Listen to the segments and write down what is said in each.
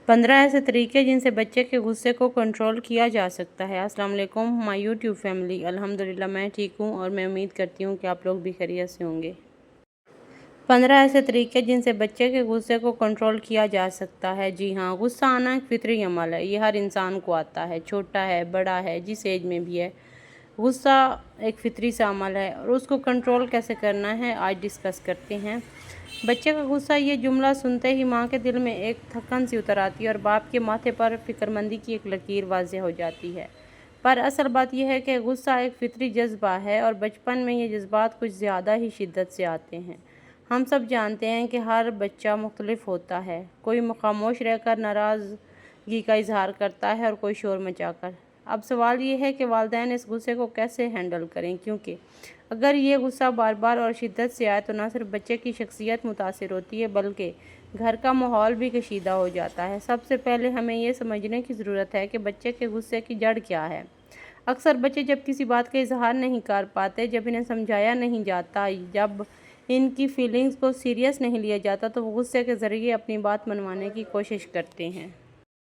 15 ایسے طریقے جن سے بچے کے غصے کو کنٹرول کیا جا سکتا ہے۔ السلام علیکم مائی یوٹیوب فیملی، الحمدللہ میں ٹھیک ہوں اور میں امید کرتی ہوں کہ آپ لوگ بھی خیریت سے ہوں گے۔ 15 ایسے طریقے جن سے بچے کے غصے کو کنٹرول کیا جا سکتا ہے۔ جی ہاں، غصہ آنا ایک فطری عمل ہے، یہ ہر انسان کو آتا ہے، چھوٹا ہے، بڑا ہے، جس ایج میں بھی ہے۔ غصہ ایک فطری سا عمل ہے اور اس کو کنٹرول کیسے کرنا ہے آج ڈسکس کرتے ہیں۔ بچے کا غصہ، یہ جملہ سنتے ہی ماں کے دل میں ایک تھکن سی اتر آتی ہے اور باپ کے ماتھے پر فکرمندی کی ایک لکیر واضح ہو جاتی ہے۔ پر اصل بات یہ ہے کہ غصہ ایک فطری جذبہ ہے اور بچپن میں یہ جذبات کچھ زیادہ ہی شدت سے آتے ہیں۔ ہم سب جانتے ہیں کہ ہر بچہ مختلف ہوتا ہے، کوئی خاموش رہ کر ناراضگی کا اظہار کرتا ہے اور کوئی شور مچا کر۔ اب سوال یہ ہے کہ والدین اس غصے کو کیسے ہینڈل کریں، کیونکہ اگر یہ غصہ بار بار اور شدت سے آئے تو نہ صرف بچے کی شخصیت متاثر ہوتی ہے بلکہ گھر کا ماحول بھی کشیدہ ہو جاتا ہے۔ سب سے پہلے ہمیں یہ سمجھنے کی ضرورت ہے کہ بچے کے غصے کی جڑ کیا ہے۔ اکثر بچے جب کسی بات کا اظہار نہیں کر پاتے، جب انہیں سمجھایا نہیں جاتا، جب ان کی فیلنگز کو سیریس نہیں لیا جاتا تو وہ غصے کے ذریعے اپنی بات منوانے کی کوشش کرتے ہیں۔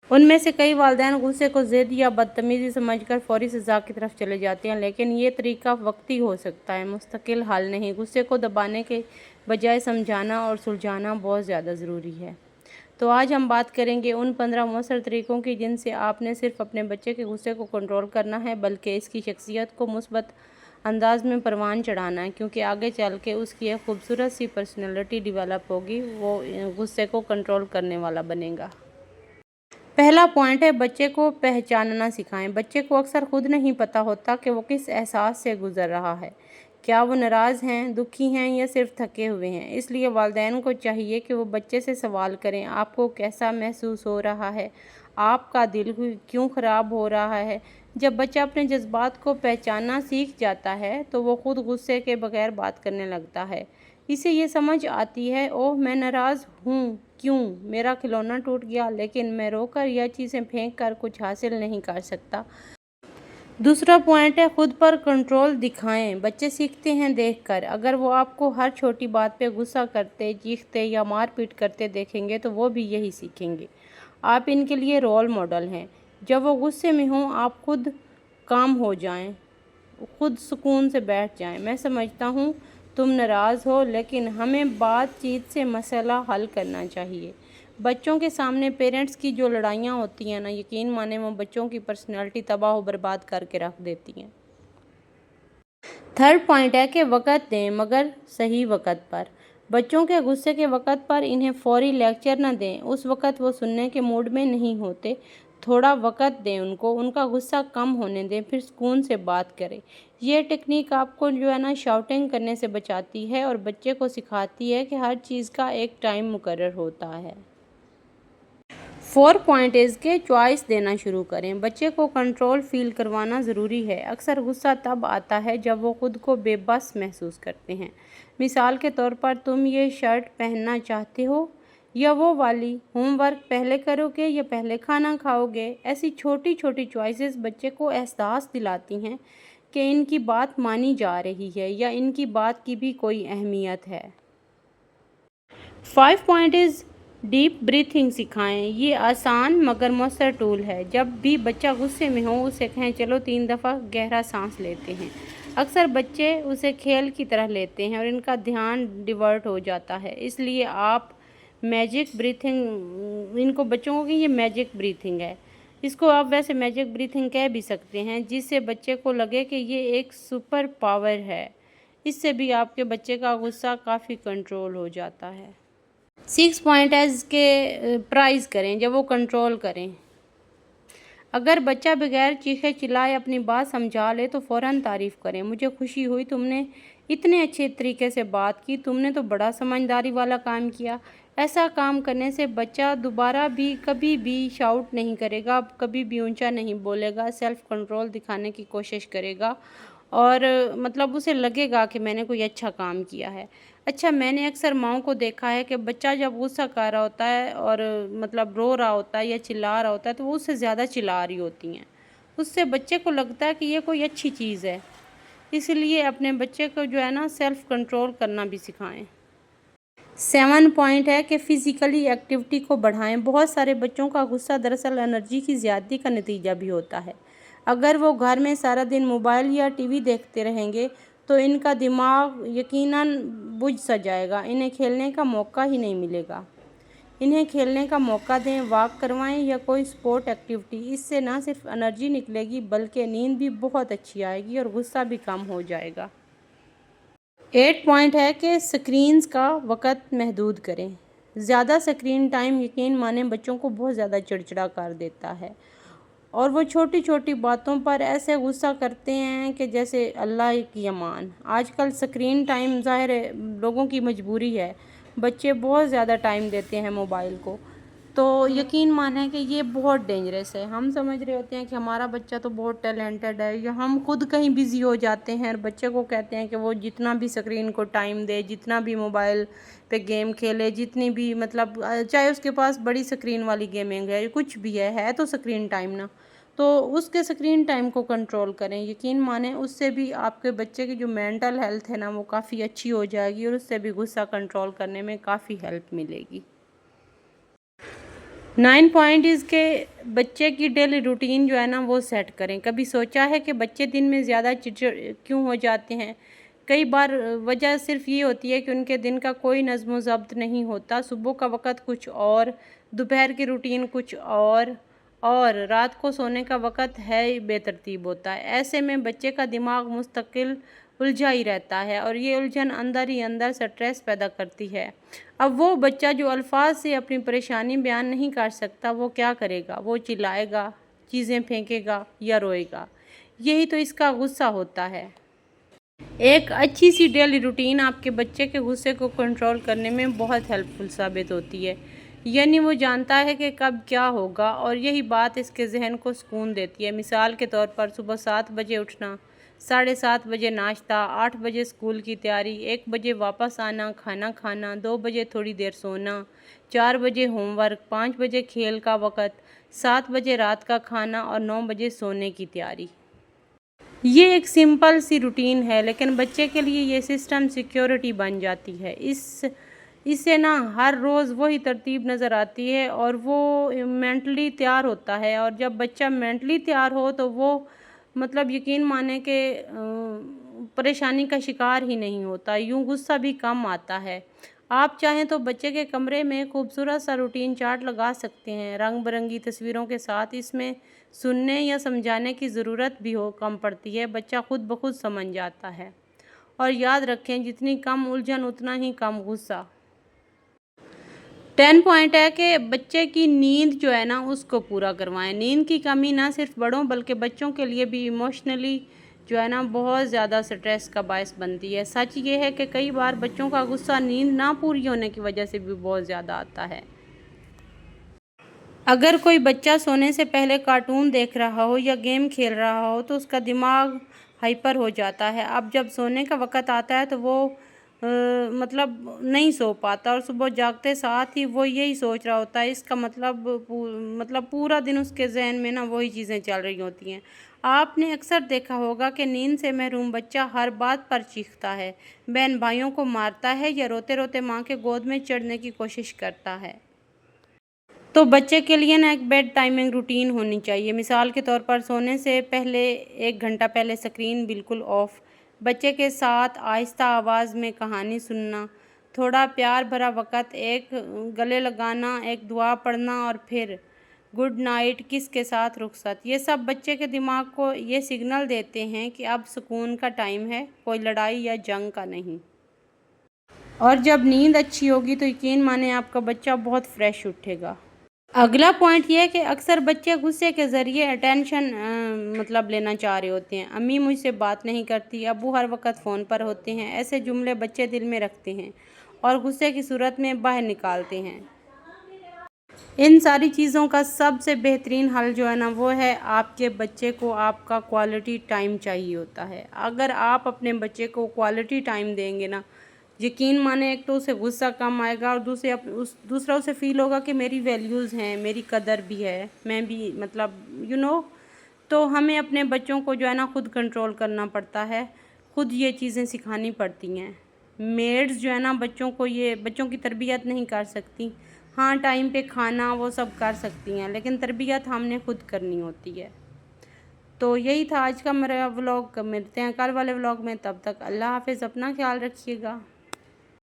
ان میں سے کئی والدین غصے کو ضد یا بدتمیزی سمجھ کر فوری سزا کی طرف چلے جاتے ہیں، لیکن یہ طریقہ وقتی ہو سکتا ہے، مستقل حل نہیں۔ غصے کو دبانے کے بجائے سمجھانا اور سلجھانا بہت زیادہ ضروری ہے۔ تو آج ہم بات کریں گے ان 15 مؤثر طریقوں کی جن سے آپ نے صرف اپنے بچے کے غصے کو کنٹرول کرنا ہے بلکہ اس کی شخصیت کو مثبت انداز میں پروان چڑھانا ہے، کیونکہ آگے چل کے اس کی ایک خوبصورت سی پرسنالٹی ڈیولپ ہوگی، وہ غصے کو کنٹرول کرنے والا بنے گا۔ پہلا پوائنٹ ہے، بچے کو پہچاننا سکھائیں۔ بچے کو اکثر خود نہیں پتہ ہوتا کہ وہ کس احساس سے گزر رہا ہے۔ کیا وہ ناراض ہیں، دکھی ہیں یا صرف تھکے ہوئے ہیں؟ اس لیے والدین کو چاہیے کہ وہ بچے سے سوال کریں، آپ کو کیسا محسوس ہو رہا ہے؟ آپ کا دل کیوں خراب ہو رہا ہے؟ جب بچہ اپنے جذبات کو پہچاننا سیکھ جاتا ہے تو وہ خود غصے کے بغیر بات کرنے لگتا ہے۔ اسے یہ سمجھ آتی ہے، اوہ میں ناراض ہوں، کیوں؟ میرا کھلونا ٹوٹ گیا، لیکن میں رو کر یا چیزیں پھینک کر کچھ حاصل نہیں کر سکتا۔ دوسرا پوائنٹ ہے، خود پر کنٹرول دکھائیں۔ بچے سیکھتے ہیں دیکھ کر۔ اگر وہ آپ کو ہر چھوٹی بات پہ غصہ کرتے، چیختے یا مار پیٹ کرتے دیکھیں گے تو وہ بھی یہی سیکھیں گے۔ آپ ان کے لیے رول ماڈل ہیں۔ جب وہ غصے میں ہوں، آپ خود کام ہو جائیں، خود سکون سے بیٹھ جائیں۔ میں سمجھتا ہوں تم ناراض ہو، لیکن ہمیں بات چیت سے مسئلہ حل کرنا چاہیے۔ بچوں کے سامنے پیرنٹس کی جو لڑائیاں ہوتی ہیں نا، یقین مانیں وہ بچوں کی پرسنالٹی تباہ و برباد کر کے رکھ دیتی ہیں۔ تھرڈ پوائنٹ ہے کہ وقت دیں مگر صحیح وقت پر۔ بچوں کے غصے کے وقت پر انہیں فوری لیکچر نہ دیں، اس وقت وہ سننے کے موڈ میں نہیں ہوتے۔ تھوڑا وقت دیں ان کا غصہ کم ہونے دیں، پھر سکون سے بات کریں۔ یہ ٹیکنیک آپ کو شاؤٹنگ کرنے سے بچاتی ہے اور بچے کو سکھاتی ہے کہ ہر چیز کا ایک ٹائم مقرر ہوتا ہے۔ 4 پوائنٹ از کہ چوائس دینا شروع کریں۔ بچے کو کنٹرول فیل کروانا ضروری ہے۔ اکثر غصہ تب آتا ہے جب وہ خود کو بے بس محسوس کرتے ہیں۔ مثال کے طور پر، تم یہ شرٹ پہننا چاہتے ہو یا وہ والی؟ ہوم ورک پہلے کرو گے یا پہلے کھانا کھاؤ گے؟ ایسی چھوٹی چھوٹی چوائسز بچے کو احساس دلاتی ہیں کہ ان کی بات مانی جا رہی ہے یا ان کی بات کی بھی کوئی اہمیت ہے۔ 5 پوائنٹ از ڈیپ بریتھنگ سکھائیں۔ یہ آسان مگر مؤثر ٹول ہے۔ جب بھی بچہ غصے میں ہو، اسے کہیں چلو 3 دفعہ گہرا سانس لیتے ہیں۔ اکثر بچے اسے کھیل کی طرح لیتے ہیں اور ان کا دھیان ڈیورٹ ہو جاتا ہے۔ اس لیے آپ میجک بریتھنگ، ان کو بچوں کو کہ یہ میجک بریتھنگ ہے، اس کو آپ ویسے میجک بریتھنگ کہہ بھی سکتے ہیں، جس سے بچے کو لگے کہ یہ ایک سپر پاور ہے۔ اس سے بھی آپ کے بچے کا غصہ کافی کنٹرول ہو جاتا ہے۔ 6 پوائنٹ ایز کے پرائز کریں جب وہ کنٹرول کریں۔ اگر بچہ بغیر چیخے چلائے اپنی بات سمجھا لے تو فوراً تعریف کریں، مجھے خوشی ہوئی تم نے اتنے اچھے طریقے سے بات کی، تم نے تو بڑا سمجھداری والا کام کیا۔ ایسا کام کرنے سے بچہ دوبارہ بھی کبھی بھی شاؤٹ نہیں کرے گا، کبھی بھی اونچا نہیں بولے گا، سیلف کنٹرول دکھانے کی کوشش کرے گا اور اسے لگے گا کہ میں نے کوئی اچھا کام کیا ہے۔ اچھا، میں نے اکثر ماؤں کو دیکھا ہے کہ بچہ جب غصہ کر رہا ہوتا ہے اور رو رہا ہوتا ہے یا چلا رہا ہوتا ہے تو وہ اس سے زیادہ چلا رہی ہوتی ہیں۔ اس سے بچے کو لگتا ہے کہ یہ کوئی اچھی چیز ہے، اس لیے اپنے بچے کو سیلف کنٹرول کرنا بھی سکھائیں۔ 7 پوائنٹ ہے کہ فزیکلی ایکٹیویٹی کو بڑھائیں۔ بہت سارے بچوں کا غصہ دراصل انرجی کی زیادتی کا نتیجہ بھی ہوتا ہے۔ اگر وہ گھر میں سارا دن موبائل یا ٹی وی دیکھتے رہیں گے تو ان کا دماغ یقیناً بجھ سا جائے گا، انہیں کھیلنے کا موقع ہی نہیں ملے گا۔ انہیں کھیلنے کا موقع دیں، واک کروائیں یا کوئی سپورٹ ایکٹیویٹی۔ اس سے نہ صرف انرجی نکلے گی بلکہ نیند بھی بہت اچھی آئے گی اور غصہ بھی کم ہو جائے گا۔ 8 پوائنٹ ہے کہ سکرینز کا وقت محدود کریں۔ زیادہ سکرین ٹائم یقین مانیں بچوں کو بہت زیادہ چڑچڑا کر دیتا ہے اور وہ چھوٹی چھوٹی باتوں پر ایسے غصہ کرتے ہیں کہ جیسے اللہ کی امان۔ آج کل سکرین ٹائم ظاہر ہے لوگوں کی مجبوری ہے، بچے بہت زیادہ ٹائم دیتے ہیں موبائل کو، تو یقین مانیں کہ یہ بہت ڈینجرس ہے۔ ہم سمجھ رہے ہوتے ہیں کہ ہمارا بچہ تو بہت ٹیلنٹڈ ہے، یا ہم خود کہیں بزی ہو جاتے ہیں اور بچے کو کہتے ہیں کہ وہ جتنا بھی سکرین کو ٹائم دے، جتنا بھی موبائل پہ گیم کھیلے، جتنی بھی مطلب چاہے اس کے پاس بڑی سکرین والی گیمنگ ہے، کچھ بھی ہے تو سکرین ٹائم نا، تو اس کے سکرین ٹائم کو کنٹرول کریں۔ یقین مانیں اس سے بھی آپ کے بچے کی جو مینٹل ہیلتھ ہے نا وہ کافی اچھی ہو جائے گی اور اس سے بھی غصہ کنٹرول کرنے میں کافی ہیلپ ملے گی۔ 9 پوائنٹ از کہ بچے کی ڈیلی روٹین جو ہے نا وہ سیٹ کریں۔ کبھی سوچا ہے کہ بچے دن میں زیادہ چڑچڑ کیوں ہو جاتے ہیں؟ کئی بار وجہ صرف یہ ہوتی ہے کہ ان کے دن کا کوئی نظم و ضبط نہیں ہوتا۔ صبح کا وقت کچھ اور، دوپہر کی روٹین کچھ اور رات کو سونے کا وقت ہے بے ترتیب ہوتا ہے۔ ایسے میں بچے کا دماغ مستقل الجھا ہی رہتا ہے اور یہ الجھن اندر ہی اندر سٹریس پیدا کرتی ہے۔ اب وہ بچہ جو الفاظ سے اپنی پریشانی بیان نہیں کر سکتا وہ کیا کرے گا؟ وہ چلائے گا، چیزیں پھینکے گا یا روئے گا۔ یہی تو اس کا غصہ ہوتا ہے۔ ایک اچھی سی ڈیلی روٹین آپ کے بچے کے غصے کو کنٹرول کرنے میں بہت ہیلپ فل ثابت ہوتی ہے، یعنی وہ جانتا ہے کہ کب کیا ہوگا اور یہی بات اس کے ذہن کو سکون دیتی ہے۔ مثال کے طور پر صبح 7 بجے اٹھنا، 7:30 بجے ناشتہ، 8 بجے اسکول کی تیاری، 1 بجے واپس آنا، کھانا کھانا، 2 بجے تھوڑی دیر سونا، 4 بجے ہوم ورک، 5 بجے کھیل کا وقت، 7 بجے رات کا کھانا اور 9 بجے سونے کی تیاری۔ یہ ایک سمپل سی روٹین ہے لیکن بچے کے لیے یہ سسٹم سیکیورٹی بن جاتی ہے۔ اسے نا ہر روز وہی ترتیب نظر آتی ہے اور وہ مینٹلی تیار ہوتا ہے، اور جب بچہ مینٹلی تیار ہو تو وہ مطلب یقین مانیں کہ پریشانی کا شکار ہی نہیں ہوتا، یوں غصہ بھی کم آتا ہے۔ آپ چاہیں تو بچے کے کمرے میں خوبصورت سا روٹین چارٹ لگا سکتے ہیں، رنگ برنگی تصویروں کے ساتھ۔ اس میں سننے یا سمجھانے کی ضرورت بھی کم پڑتی ہے، بچہ خود بخود سمجھ جاتا ہے۔ اور یاد رکھیں جتنی کم الجھن اتنا ہی کم غصہ۔ 10 پوائنٹ ہے کہ بچے کی نیند جو ہے نا اس کو پورا کروائیں۔ نیند کی کمی نہ صرف بڑوں بلکہ بچوں کے لیے بھی ایموشنلی جو ہے نا بہت زیادہ سٹریس کا باعث بنتی ہے۔ سچ یہ ہے کہ کئی بار بچوں کا غصہ نیند نہ پوری ہونے کی وجہ سے بھی بہت زیادہ آتا ہے۔ اگر کوئی بچہ سونے سے پہلے کارٹون دیکھ رہا ہو یا گیم کھیل رہا ہو تو اس کا دماغ ہائپر ہو جاتا ہے۔ اب جب سونے کا وقت آتا ہے تو وہ مطلب نہیں سو پاتا اور صبح جاگتے ساتھ ہی وہ یہی سوچ رہا ہوتا ہے۔ اس کا مطلب پورا دن اس کے ذہن میں نا وہی چیزیں چل رہی ہوتی ہیں۔ آپ نے اکثر دیکھا ہوگا کہ نیند سے محروم بچہ ہر بات پر چیختا ہے، بہن بھائیوں کو مارتا ہے یا روتے روتے ماں کے گود میں چڑھنے کی کوشش کرتا ہے۔ تو بچے کے لیے نا ایک بیڈ ٹائمنگ روٹین ہونی چاہیے۔ مثال کے طور پر سونے سے پہلے 1 گھنٹہ پہلے سکرین بالکل آف، بچے کے ساتھ آہستہ آواز میں کہانی سننا، تھوڑا پیار بھرا وقت، ایک گلے لگانا، ایک دعا پڑھنا اور پھر گڈ نائٹ کس کے ساتھ رخصت۔ یہ سب بچے کے دماغ کو یہ سگنل دیتے ہیں کہ اب سکون کا ٹائم ہے، کوئی لڑائی یا جنگ کا نہیں۔ اور جب نیند اچھی ہوگی تو یقین مانیں آپ کا بچہ بہت فریش اٹھے گا۔ اگلا پوائنٹ یہ ہے کہ اکثر بچے غصے کے ذریعے اٹینشن لینا چاہ رہے ہوتے ہیں۔ امی مجھ سے بات نہیں کرتی، ابو ہر وقت فون پر ہوتے ہیں۔ ایسے جملے بچے دل میں رکھتے ہیں اور غصے کی صورت میں باہر نکالتے ہیں۔ ان ساری چیزوں کا سب سے بہترین حل جو ہے نا وہ ہے آپ کے بچے کو آپ کا کوالٹی ٹائم چاہیے ہوتا ہے۔ اگر آپ اپنے بچے کو کوالٹی ٹائم دیں گے نا، یقین مانیں ایک تو اسے غصہ کم آئے گا اور دوسرا اسے فیل ہوگا کہ میری ویلیوز ہیں، میری قدر بھی ہے، میں بھی تو ہمیں اپنے بچوں کو جو ہے نا خود کنٹرول کرنا پڑتا ہے، خود یہ چیزیں سکھانی پڑتی ہیں۔ میڈز جو ہے نا بچوں کی تربیت نہیں کر سکتی. ہاں ٹائم پہ کھانا وہ سب کر سکتی ہیں، لیکن تربیت ہم نے خود کرنی ہوتی ہے. تو یہی تھا آج کا میرا ولاگ. ملتے ہیں کل والے ولاگ میں، تب تک اللہ حافظ، اپنا خیال رکھیے گا.